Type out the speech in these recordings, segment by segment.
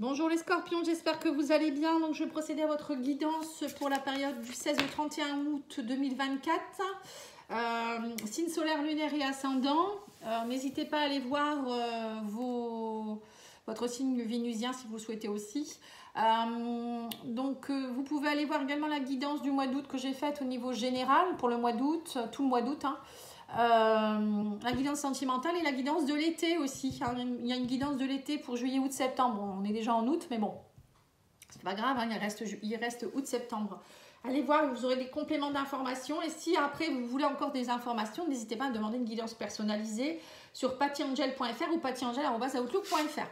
Bonjour les scorpions, j'espère que vous allez bien. Donc je vais procéder à votre guidance pour la période du 16 au 31 août 2024. Signe solaire, lunaire et ascendant. N'hésitez pas à aller voir votre signe vénusien si vous le souhaitez aussi. Vous pouvez aller voir également la guidance du mois d'août que j'ai faite au niveau général pour le mois d'août, tout le mois d'août. La guidance sentimentale et la guidance de l'été aussi. Il y a une guidance de l'été pour juillet, août, septembre. Bon, on est déjà en août, mais bon, c'est pas grave, hein, il reste août, septembre. Allez voir, vous aurez des compléments d'informations. Et si après vous voulez encore des informations, n'hésitez pas à demander une guidance personnalisée sur pattyangel.fr ou pattyangel@outlook.fr.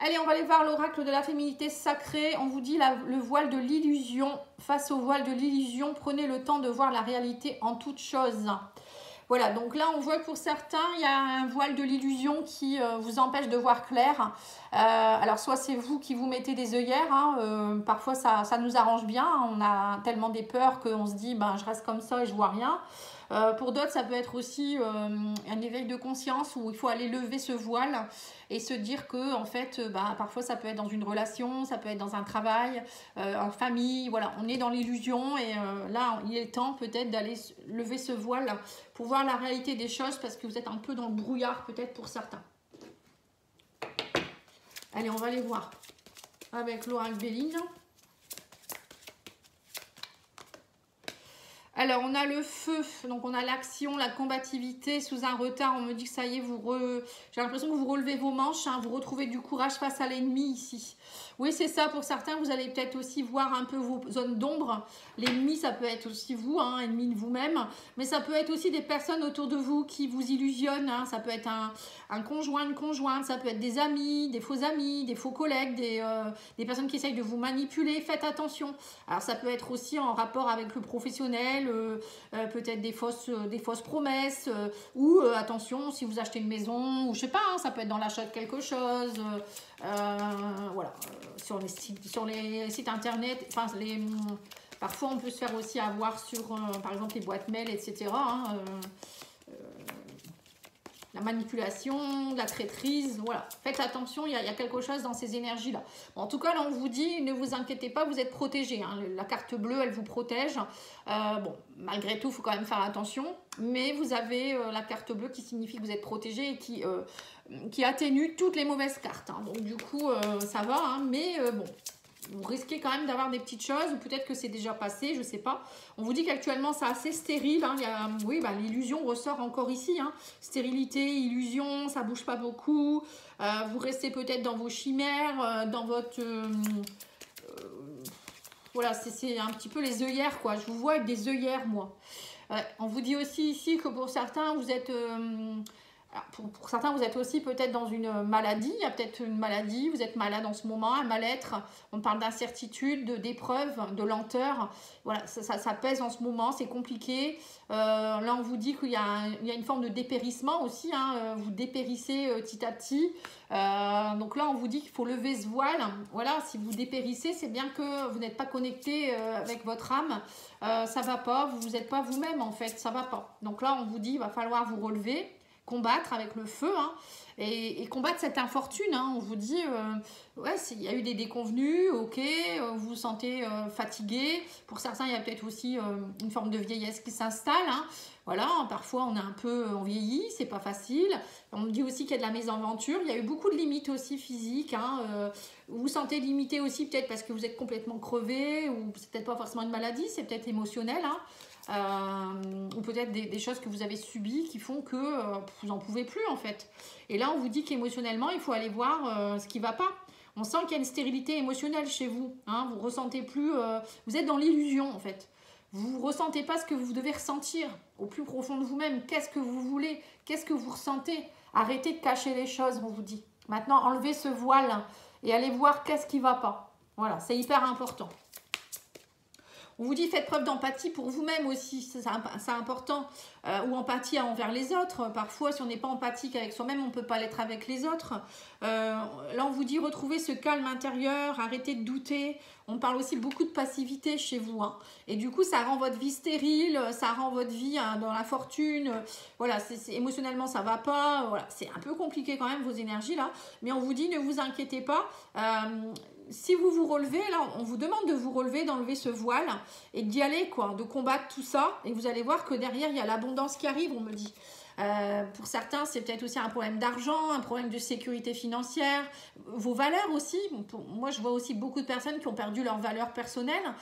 Allez, on va aller voir l'oracle de la féminité sacrée. On vous dit le voile de l'illusion. Face au voile de l'illusion, prenez le temps de voir la réalité en toute chose. Voilà, donc là on voit que pour certains, il y a un voile de l'illusion qui vous empêche de voir clair. Alors soit c'est vous qui vous mettez des œillères, hein, parfois ça nous arrange bien, on a tellement des peurs qu'on se dit ben, je reste comme ça et je vois rien. Pour d'autres, ça peut être aussi un éveil de conscience où il faut aller lever ce voile et se dire que en fait, parfois ça peut être dans une relation, ça peut être dans un travail, en famille, voilà, on est dans l'illusion et là, il est temps peut-être d'aller lever ce voile pour voir la réalité des choses parce que vous êtes un peu dans le brouillard peut-être pour certains. Allez, on va aller voir avec l'oracle Béline. Alors, on a le feu, donc on a l'action, la combativité sous un retard. On me dit que ça y est, j'ai l'impression que vous relevez vos manches, hein, vous retrouvez du courage face à l'ennemi ici. Oui, c'est ça, pour certains, vous allez peut-être aussi voir un peu vos zones d'ombre. L'ennemi, ça peut être aussi vous, hein, ennemi de vous-même, mais ça peut être aussi des personnes autour de vous qui vous illusionnent. Hein. Ça peut être un conjoint, une conjointe, ça peut être des amis, des faux collègues, des personnes qui essayent de vous manipuler. Faites attention. Alors, ça peut être aussi en rapport avec le professionnel, peut-être des fausses promesses, ou attention, si vous achetez une maison, ou je sais pas, hein, ça peut être dans l'achat de quelque chose. Voilà, sur les sites internet, enfin parfois on peut se faire aussi avoir sur par exemple les boîtes mail, etc. Hein, la manipulation, la traîtrise, voilà. Faites attention, il y a quelque chose dans ces énergies-là. Bon, en tout cas, là, on vous dit, ne vous inquiétez pas, vous êtes protégés. Hein. La carte bleue, elle vous protège. Bon, malgré tout, il faut quand même faire attention. Mais vous avez la carte bleue qui signifie que vous êtes protégés et qui atténue toutes les mauvaises cartes. Hein. Donc, du coup, ça va. Hein. Mais bon, vous risquez quand même d'avoir des petites choses, ou peut-être que c'est déjà passé, je ne sais pas. On vous dit qu'actuellement, c'est assez stérile. Hein. Oui, l'illusion ressort encore ici. Hein. Stérilité, illusion, ça ne bouge pas beaucoup. Vous restez peut-être dans vos chimères, dans votre... voilà, c'est un petit peu les œillères, quoi. Je vous vois avec des œillères, moi. On vous dit aussi ici que pour certains, vous êtes... Pour certains, vous êtes aussi peut-être dans une maladie. Il y a peut-être une maladie, vous êtes malade en ce moment, un mal-être. On parle d'incertitude, d'épreuve, de lenteur. Voilà, ça pèse en ce moment, c'est compliqué. Là, on vous dit qu'il y a une forme de dépérissement aussi. Hein, vous dépérissez petit à petit. Donc là, on vous dit qu'il faut lever ce voile. Voilà, si vous dépérissez, c'est bien que vous n'êtes pas connecté avec votre âme. Ça ne va pas, vous n'êtes pas vous-même en fait, ça ne va pas. Donc là, on vous dit qu'il va falloir vous relever. Combattre avec le feu, hein, et combattre cette infortune. Hein. On vous dit, ouais, il y a eu des déconvenues, ok, vous vous sentez fatigué. Pour certains, il y a peut-être aussi une forme de vieillesse qui s'installe. Hein. Voilà, parfois on est un peu, on vieillit, c'est pas facile. On me dit aussi qu'il y a de la mésaventure. Il y a eu beaucoup de limites aussi physiques. Hein. Vous vous sentez limité aussi peut-être parce que vous êtes complètement crevé, ou c'est peut-être pas forcément une maladie, c'est peut-être émotionnel. Hein. Ou peut-être des choses que vous avez subies qui font que vous n'en pouvez plus en fait. Et là on vous dit qu'émotionnellement il faut aller voir ce qui ne va pas. On sent qu'il y a une stérilité émotionnelle chez vous, hein. Vous ressentez plus, vous êtes dans l'illusion en fait. Vous ne ressentez pas ce que vous devez ressentir au plus profond de vous-même. Qu'est-ce que vous voulez? Qu'est-ce que vous ressentez? Arrêtez de cacher les choses, on vous dit. Maintenant enlevez ce voile et allez voir qu'est-ce qui ne va pas. Voilà, c'est hyper important. On vous dit faites preuve d'empathie pour vous-même aussi, c'est important. Ou empathie envers les autres. Parfois, si on n'est pas empathique avec soi-même, on ne peut pas l'être avec les autres. Là, on vous dit retrouvez ce calme intérieur, arrêtez de douter. On parle aussi beaucoup de passivité chez vous. Hein. Et du coup, ça rend votre vie stérile, ça rend votre vie dans la fortune. Voilà, émotionnellement, ça ne va pas. Voilà, c'est un peu compliqué quand même, vos énergies là. Mais on vous dit ne vous inquiétez pas. Si vous vous relevez, là, on vous demande de vous relever, d'enlever ce voile et d'y aller, quoi, de combattre tout ça. Et vous allez voir que derrière, il y a l'abondance qui arrive, on me dit. Pour certains, c'est peut-être aussi un problème d'argent, un problème de sécurité financière, vos valeurs aussi. Moi, je vois aussi beaucoup de personnes qui ont perdu leurs valeurs personnelles.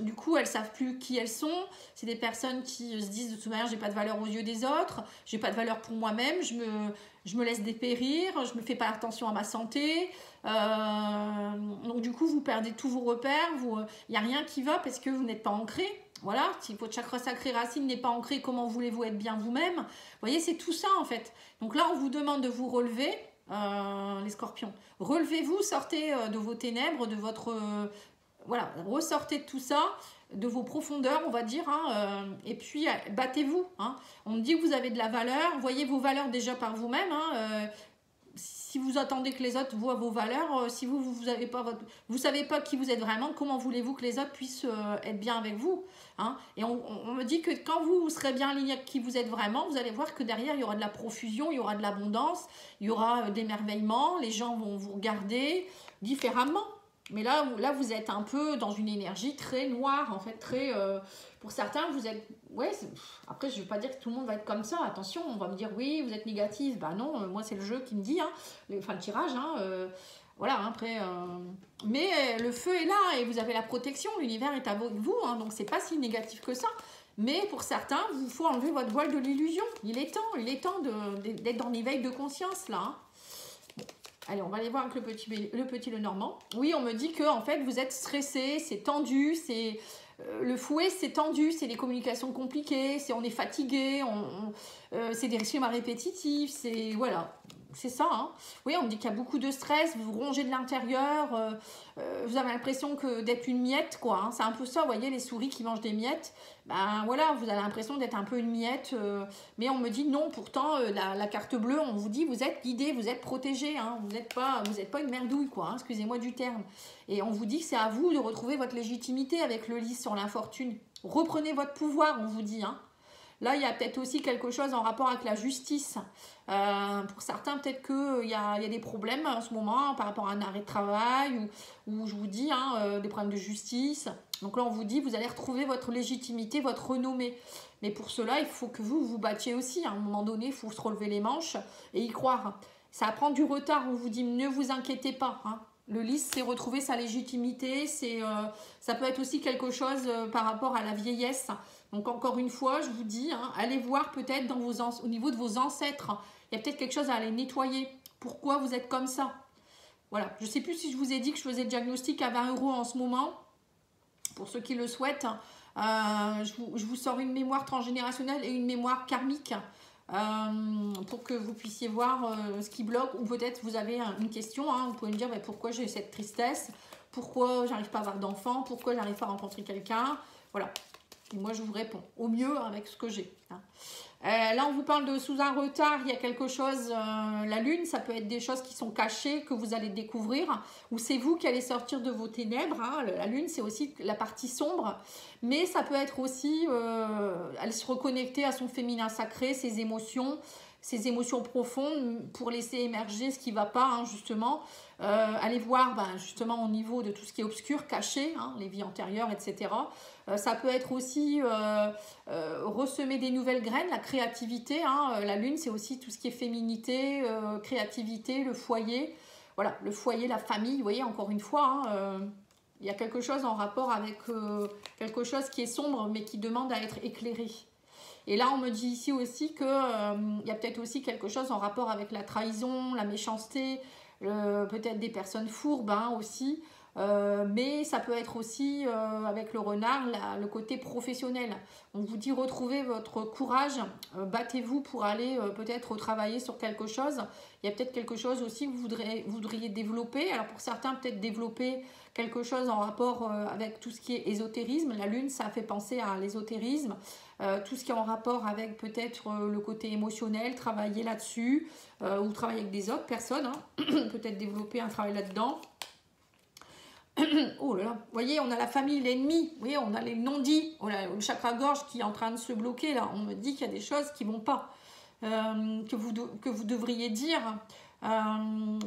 Du coup, elles ne savent plus qui elles sont. C'est des personnes qui se disent de toute manière, j'ai pas de valeur aux yeux des autres, j'ai pas de valeur pour moi-même, je me laisse dépérir, je me fais pas attention à ma santé. Donc du coup, vous perdez tous vos repères, il n'y a rien qui va parce que vous n'êtes pas ancré. Voilà, si votre chakra sacré racine n'est pas ancré, comment voulez-vous être bien vous-même? Vous voyez, c'est tout ça en fait. Donc là, on vous demande de vous relever, les scorpions. Relevez-vous, sortez de vos ténèbres, de votre... voilà, ressortez de tout ça, de vos profondeurs, on va dire, hein, et puis battez-vous. Hein. On me dit que vous avez de la valeur, voyez vos valeurs déjà par vous-même. Hein, si vous attendez que les autres voient vos valeurs, si vous avez pas vous savez pas qui vous êtes vraiment, comment voulez-vous que les autres puissent être bien avec vous, hein? Et on me dit que quand vous serez bien aligné avec qui vous êtes vraiment, vous allez voir que derrière il y aura de la profusion, il y aura de l'abondance, il y aura d'émerveillement, les gens vont vous regarder différemment. Mais là, vous êtes un peu dans une énergie très noire, en fait, très... pour certains, vous êtes... Ouais, après, je ne veux pas dire que tout le monde va être comme ça. Attention, on va me dire, oui, vous êtes négatif. Bah non, moi, c'est le jeu qui me dit, hein, enfin, le tirage, hein, voilà, hein, après... Mais le feu est là et vous avez la protection. L'univers est avec vous, hein, donc c'est pas si négatif que ça. Mais pour certains, il faut enlever votre voile de l'illusion. Il est temps d'être dans l'éveil de conscience, là, hein. Allez, on va aller voir avec le petit Lenormand. Oui, on me dit que en fait, vous êtes stressé, c'est tendu, c'est le fouet, c'est tendu, c'est des communications compliquées, on est fatigué, c'est des schémas répétitifs, c'est voilà, c'est ça. Hein. Oui, on me dit qu'il y a beaucoup de stress, vous vous rongez de l'intérieur, vous avez l'impression d'être une miette, quoi. Hein. C'est un peu ça, vous voyez, les souris qui mangent des miettes. Ben voilà, vous avez l'impression d'être un peu une miette, mais on me dit non, pourtant la carte bleue, on vous dit vous êtes guidé, vous êtes protégé, hein, vous n'êtes pas une merdouille, quoi, hein, excusez-moi du terme. Et on vous dit que c'est à vous de retrouver votre légitimité avec le lys sur l'infortune. Reprenez votre pouvoir, on vous dit. Hein. Là, il y a peut-être aussi quelque chose en rapport avec la justice. Pour certains, peut-être qu'il y a des problèmes en ce moment par rapport à un arrêt de travail ou je vous dis, hein, des problèmes de justice. Donc là, on vous dit, vous allez retrouver votre légitimité, votre renommée. Mais pour cela, il faut que vous vous battiez aussi. À un moment donné, il faut se relever les manches et y croire. Ça va prendre du retard, on vous dit, ne vous inquiétez pas. Hein. Le lys, c'est retrouver sa légitimité. Ça peut être aussi quelque chose par rapport à la vieillesse. Donc encore une fois, je vous dis, hein, allez voir peut-être au niveau de vos ancêtres. Il y a peut-être quelque chose à aller nettoyer. Pourquoi vous êtes comme ça? Voilà. Je ne sais plus si je vous ai dit que je faisais le diagnostic à 20 € en ce moment. Pour ceux qui le souhaitent, je vous sors une mémoire transgénérationnelle et une mémoire karmique pour que vous puissiez voir ce qui bloque. Ou peut-être vous avez une question, hein, vous pouvez me dire bah, pourquoi j'ai cette tristesse, pourquoi j'arrive pas à avoir d'enfant, pourquoi j'arrive pas à rencontrer quelqu'un. Voilà. Et moi, je vous réponds au mieux avec ce que j'ai. Hein. Là, on vous parle de sous un retard, il y a quelque chose, la lune, ça peut être des choses qui sont cachées, que vous allez découvrir, ou c'est vous qui allez sortir de vos ténèbres. Hein. La lune, c'est aussi la partie sombre, mais ça peut être aussi, aller se reconnecter à son féminin sacré, ses émotions profondes, pour laisser émerger ce qui ne va pas, hein, justement. Allez voir justement au niveau de tout ce qui est obscur, caché, hein, les vies antérieures, etc. Ça peut être aussi ressemer des nouvelles graines, la créativité. Hein, la lune, c'est aussi tout ce qui est féminité, créativité, le foyer. Voilà, le foyer, la famille, vous voyez, encore une fois, hein, il y a quelque chose en rapport avec quelque chose qui est sombre, mais qui demande à être éclairé. Et là, on me dit ici aussi qu'il y a peut-être aussi quelque chose en rapport avec la trahison, la méchanceté, peut-être des personnes fourbes, hein, aussi. Mais ça peut être aussi, avec le renard, le côté professionnel. On vous dit retrouvez votre courage, battez-vous pour aller peut-être travailler sur quelque chose. Il y a peut-être quelque chose aussi que vous voudriez développer. Alors pour certains, peut-être développer quelque chose en rapport avec tout ce qui est ésotérisme. La lune, ça fait penser à l'ésotérisme. Tout ce qui est en rapport avec peut-être le côté émotionnel, travailler là-dessus, ou travailler avec des autres personnes, hein. Peut-être développer un travail là-dedans. Oh là là, vous voyez, on a la famille, l'ennemi, vous voyez, on a les non-dits, oh là, le chakra-gorge qui est en train de se bloquer là, on me dit qu'il y a des choses qui ne vont pas, que vous devriez dire,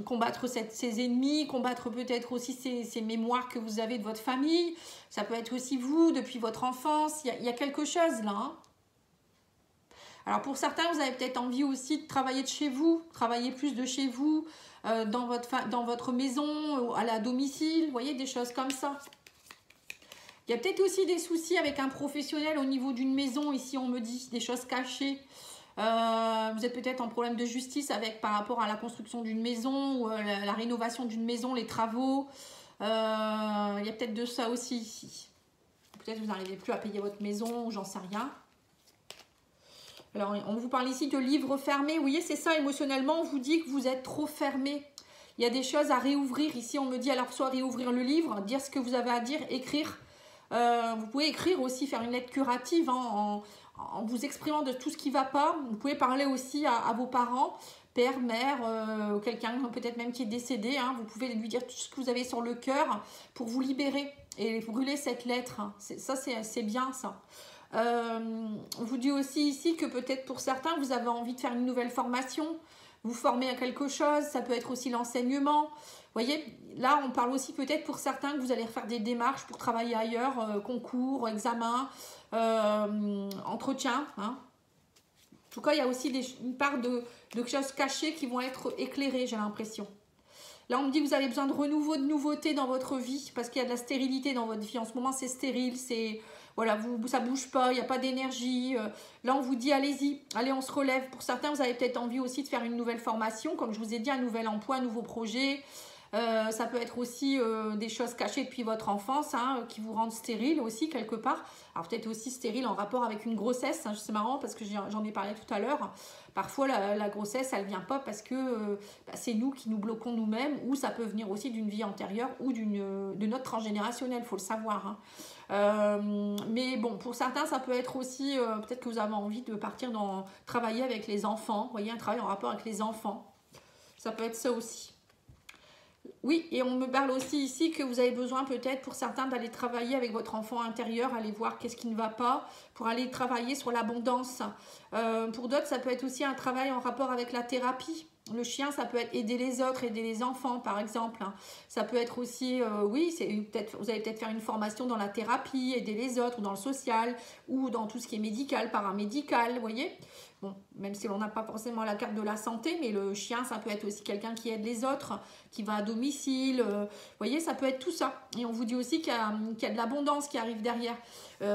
combattre ces ennemis, combattre peut-être aussi ces mémoires que vous avez de votre famille, ça peut être aussi vous, depuis votre enfance, il y a quelque chose là, hein. Alors pour certains, vous avez peut-être envie aussi de travailler de chez vous, travailler plus de chez vous, dans votre maison, à la domicile, vous voyez, des choses comme ça. Il y a peut-être aussi des soucis avec un professionnel au niveau d'une maison, ici on me dit, des choses cachées. Vous êtes peut-être en problème de justice par rapport à la construction d'une maison, ou la rénovation d'une maison, les travaux. Il y a peut-être de ça aussi ici. Peut-être que vous n'arrivez plus à payer votre maison, ou j'en sais rien. Alors, on vous parle ici de livres fermés. Vous voyez, c'est ça, émotionnellement, on vous dit que vous êtes trop fermé. Il y a des choses à réouvrir. Ici, on me dit alors soit réouvrir le livre, dire ce que vous avez à dire, écrire. Vous pouvez écrire aussi, faire une lettre curative, hein, en vous exprimant de tout ce qui ne va pas. Vous pouvez parler aussi à vos parents, père, mère, quelqu'un peut-être même qui est décédé. Hein. Vous pouvez lui dire tout ce que vous avez sur le cœur pour vous libérer et brûler cette lettre. Hein. Ça, c'est bien ça. On vous dit aussi ici que peut-être pour certains, vous avez envie de faire une nouvelle formation, vous former à quelque chose, ça peut être aussi l'enseignement. Vous voyez, là, on parle aussi peut-être pour certains que vous allez faire des démarches pour travailler ailleurs, concours, examen, entretien. Hein. En tout cas, il y a aussi une part de choses cachées qui vont être éclairées, j'ai l'impression. Là, on me dit que vous avez besoin de renouveau, de nouveautés dans votre vie, parce qu'il y a de la stérilité dans votre vie. En ce moment, c'est stérile, voilà, ça bouge pas, il n'y a pas d'énergie. Là, on vous dit, allez-y, allez, on se relève. Pour certains, vous avez peut-être envie aussi de faire une nouvelle formation, comme je vous ai dit, un nouvel emploi, un nouveau projet. Ça peut être aussi des choses cachées depuis votre enfance, hein, qui vous rendent stérile aussi, quelque part. Alors, peut-être aussi stérile en rapport avec une grossesse. Hein, c'est marrant, parce que j'en ai parlé tout à l'heure. Parfois, la grossesse, elle ne vient pas parce que c'est nous qui nous bloquons nous-mêmes, ou ça peut venir aussi d'une vie antérieure ou de notre transgénérationnel, il faut le savoir. Hein. Mais bon, pour certains, ça peut être aussi, peut-être que vous avez envie de partir travailler avec les enfants, vous voyez, un travail en rapport avec les enfants. Ça peut être ça aussi. Oui, et on me parle aussi ici que vous avez besoin peut-être pour certains d'aller travailler avec votre enfant intérieur, aller voir qu'est-ce qui ne va pas, pour aller travailler sur l'abondance. Pour d'autres, ça peut être aussi un travail en rapport avec la thérapie. Le chien, ça peut être aider les autres, aider les enfants, par exemple. Ça peut être aussi, oui, vous allez peut-être faire une formation dans la thérapie, aider les autres, ou dans le social, ou dans tout ce qui est médical, paramédical, vous voyez. Bon, même si on n'a pas forcément la carte de la santé, mais le chien, ça peut être aussi quelqu'un qui aide les autres, qui va à domicile. Vous voyez, ça peut être tout ça. Et on vous dit aussi qu'il y a de l'abondance qui arrive derrière.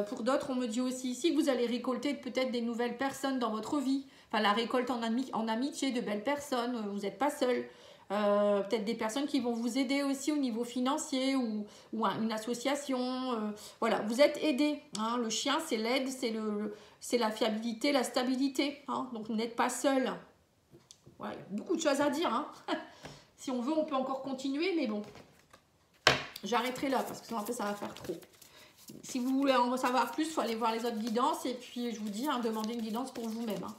Pour d'autres, on me dit aussi ici que vous allez récolter peut-être des nouvelles personnes dans votre vie. Enfin, la récolte en amitié, de belles personnes, vous n'êtes pas seul. Peut-être des personnes qui vont vous aider aussi au niveau financier, ou une association. Voilà, vous êtes aidé. Hein. Le chien, c'est l'aide, c'est la fiabilité, la stabilité. Hein. Donc, vous n'êtes pas seul. Voilà, il y a beaucoup de choses à dire. Hein. Si on veut, on peut encore continuer, mais bon. J'arrêterai là, parce que sinon, après, ça va faire trop. Si vous voulez en savoir plus, il faut aller voir les autres guidances. Et puis, je vous dis, hein, demandez une guidance pour vous-même. Hein.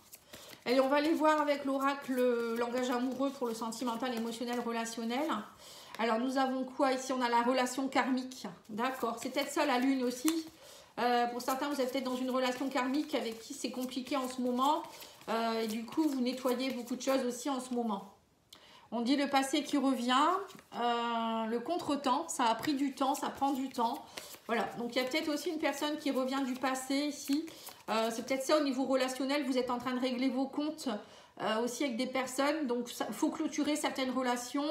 Allez, on va aller voir avec l'oracle langage amoureux pour le sentimental, émotionnel, relationnel. Alors, nous avons quoi ici? On a la relation karmique. D'accord. C'est peut-être ça la lune aussi. Pour certains, vous êtes peut-être dans une relation karmique avec qui c'est compliqué en ce moment. Et du coup, vous nettoyez beaucoup de choses aussi en ce moment. On dit le passé qui revient. Le contretemps, ça a pris du temps, ça prend du temps. Voilà. Donc, il y a peut-être aussi une personne qui revient du passé ici. C'est peut-être ça au niveau relationnel, vous êtes en train de régler vos comptes aussi avec des personnes, donc il faut clôturer certaines relations,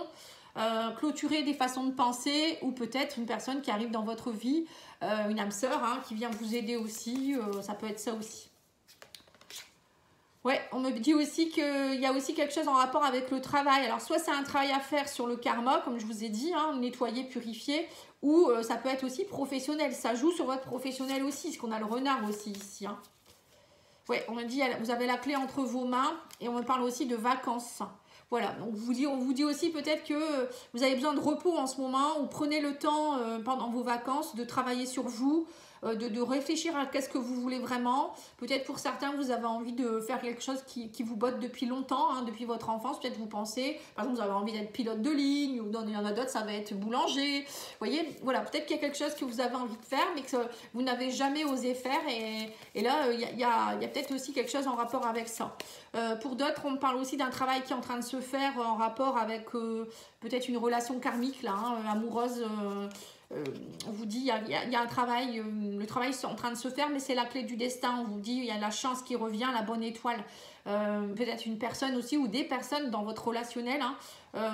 clôturer des façons de penser, ou peut-être une personne qui arrive dans votre vie, une âme sœur, hein, qui vient vous aider aussi, ça peut être ça aussi. Ouais, on me dit aussi qu'il y a aussi quelque chose en rapport avec le travail. Alors, soit c'est un travail à faire sur le karma, comme je vous ai dit, hein, nettoyer, purifier, ou ça peut être aussi professionnel. Ça joue sur votre professionnel aussi, parce qu'on a le renard aussi ici. Hein. Ouais, on me dit, vous avez la clé entre vos mains, et on me parle aussi de vacances. Voilà, donc on vous dit aussi peut-être que vous avez besoin de repos en ce moment, ou prenez le temps pendant vos vacances de travailler sur vous, de réfléchir à qu'est-ce que vous voulez vraiment. Peut-être pour certains, vous avez envie de faire quelque chose qui vous botte depuis longtemps, hein, depuis votre enfance. Peut-être vous pensez, par exemple, vous avez envie d'être pilote de ligne, ou il y en a d'autres, ça va être boulanger. Vous voyez, voilà, peut-être qu'il y a quelque chose que vous avez envie de faire, mais que vous n'avez jamais osé faire. Et là, il y a peut-être aussi quelque chose en rapport avec ça. Pour d'autres, on me parle aussi d'un travail qui est en train de se faire en rapport avec peut-être une relation karmique, là, hein, amoureuse. On vous dit, il y a un travail, le travail est en train de se faire, mais c'est la clé du destin. On vous dit, il y a la chance qui revient, la bonne étoile. Peut-être une personne aussi, ou des personnes dans votre relationnel, hein,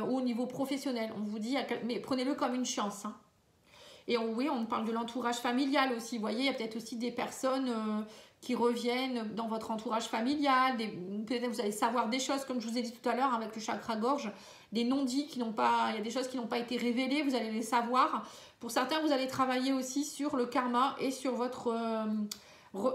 ou au niveau professionnel. On vous dit, mais prenez-le comme une chance. Hein. Et oui, on parle de l'entourage familial aussi. Vous voyez, il y a peut-être aussi des personnes qui reviennent dans votre entourage familial. Peut-être vous allez savoir des choses, comme je vous ai dit tout à l'heure, avec le chakra-gorge, des non-dits qui n'ont pas... Il y a des choses qui n'ont pas été révélées, vous allez les savoir. Pour certains, vous allez travailler aussi sur le karma et sur votre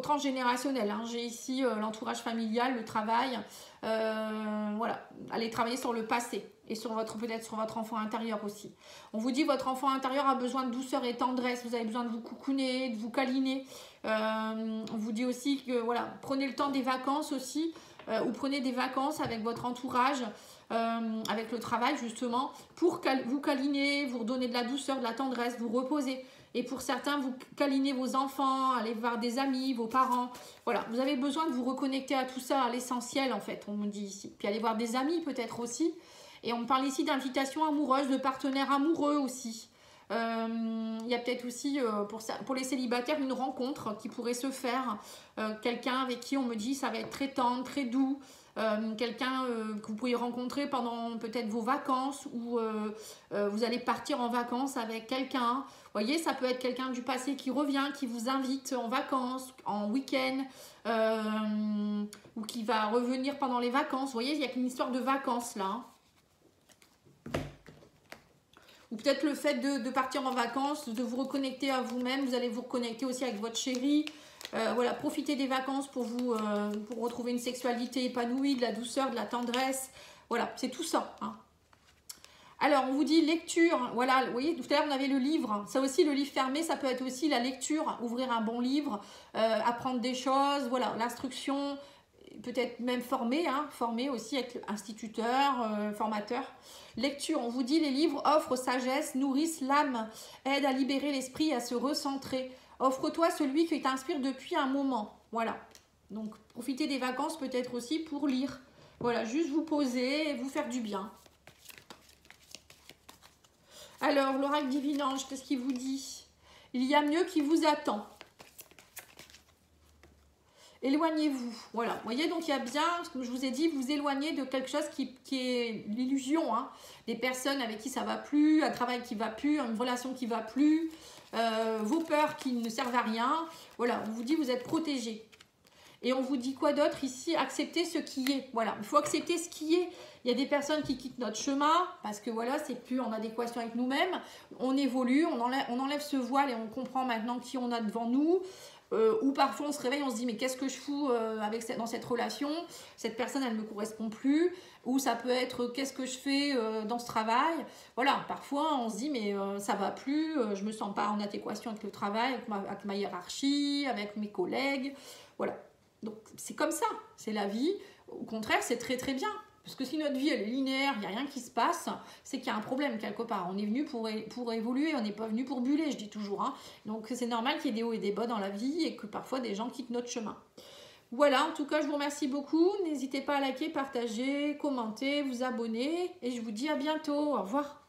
transgénérationnel. Hein. J'ai ici l'entourage familial, le travail. Voilà, allez travailler sur le passé et sur peut-être sur votre enfant intérieur aussi. On vous dit votre enfant intérieur a besoin de douceur et tendresse. Vous avez besoin de vous coucouner, de vous câliner. On vous dit aussi que voilà, prenez le temps des vacances aussi, ou prenez des vacances avec votre entourage. Avec le travail justement pour vous câliner, vous redonner de la douceur, de la tendresse, vous reposer. Et pour certains, vous câlinez vos enfants, allez voir des amis, vos parents. Voilà, vous avez besoin de vous reconnecter à tout ça, à l'essentiel en fait, on me dit ici. Puis aller voir des amis peut-être aussi. Et on me parle ici d'invitation amoureuse, de partenaires amoureux aussi. Il y a peut-être aussi pour les célibataires une rencontre qui pourrait se faire. Quelqu'un avec qui on me dit ça va être très tendre, très doux. Quelqu'un que vous pourriez rencontrer pendant peut-être vos vacances ou vous allez partir en vacances avec quelqu'un. Vous voyez, ça peut être quelqu'un du passé qui revient, qui vous invite en vacances, en week-end ou qui va revenir pendant les vacances. Vous voyez, il y a qu'une histoire de vacances là. Hein. Ou peut-être le fait de partir en vacances, de vous reconnecter à vous-même. Vous allez vous reconnecter aussi avec votre chéri. Voilà, profitez des vacances pour retrouver une sexualité épanouie, de la douceur, de la tendresse. Voilà, c'est tout ça. Hein. Alors, on vous dit lecture. Voilà, vous voyez, tout à l'heure, on avait le livre. Ça aussi, le livre fermé, ça peut être aussi la lecture. Ouvrir un bon livre, apprendre des choses. Voilà, l'instruction, peut-être même former. Hein, former aussi, être instituteur, formateur. Lecture, on vous dit les livres offrent sagesse, nourrissent l'âme, aident à libérer l'esprit, à se recentrer. Offre-toi celui qui t'inspire depuis un moment. Voilà. Donc, profitez des vacances peut-être aussi pour lire. Voilà, juste vous poser et vous faire du bien. Alors, l'oracle divin ange, qu'est-ce qu'il vous dit? Il y a mieux qui vous attend. Éloignez-vous. Voilà. Vous voyez, donc il y a bien, comme je vous ai dit, vous éloignez de quelque chose qui est l'illusion. Hein. Des personnes avec qui ça ne va plus, un travail qui ne va plus, une relation qui ne va plus, vos peurs qui ne servent à rien. Voilà, on vous dit vous êtes protégés. Et on vous dit quoi d'autre ici? Accepter ce qui est. Voilà, il faut accepter ce qui est. Il y a des personnes qui quittent notre chemin parce que voilà, c'est plus en adéquation avec nous-mêmes. On évolue, on enlève ce voile et on comprend maintenant qui on a devant nous. Ou parfois on se réveille, on se dit mais qu'est-ce que je fous dans cette relation? Cette personne elle ne me correspond plus. Ou ça peut être qu'est-ce que je fais dans ce travail? Voilà, parfois on se dit mais ça va plus, je me sens pas en adéquation avec le travail, avec ma hiérarchie, avec mes collègues. Voilà, donc c'est comme ça, c'est la vie. Au contraire, c'est très très bien. Parce que si notre vie elle est linéaire, il n'y a rien qui se passe, c'est qu'il y a un problème quelque part. On est venu pour évoluer, on n'est pas venu pour buller, je dis toujours. Hein. Donc c'est normal qu'il y ait des hauts et des bas dans la vie et que parfois des gens quittent notre chemin. Voilà, en tout cas je vous remercie beaucoup. N'hésitez pas à liker, partager, commenter, vous abonner et je vous dis à bientôt. Au revoir.